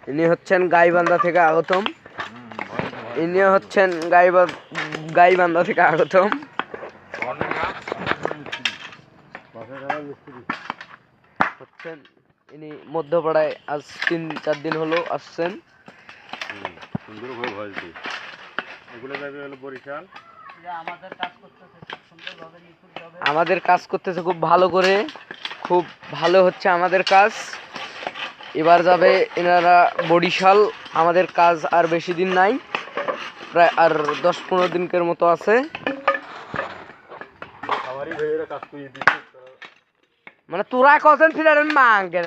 ইনি হচ্ছেন গাইবান্ধা থেকে আগতম। ইনি হচ্ছেন গাইবান্ধা থেকে আগতম। হচ্ছেন ইনি মধ্যপাড়ায় আজ 3-4 দিন হলো আসছেন। আমাদের কাজ করতেছে খুব ভালো করে, খুব ভালো হচ্ছে আমাদের কাজ। এবার যাবে এনারা বরিশাল। আমাদের কাজ আর বেশি দিন নাই, প্রায় আর 10-15 দিনের মতো আছে। মানে তোরা কখন ফিরে মাঙ্গে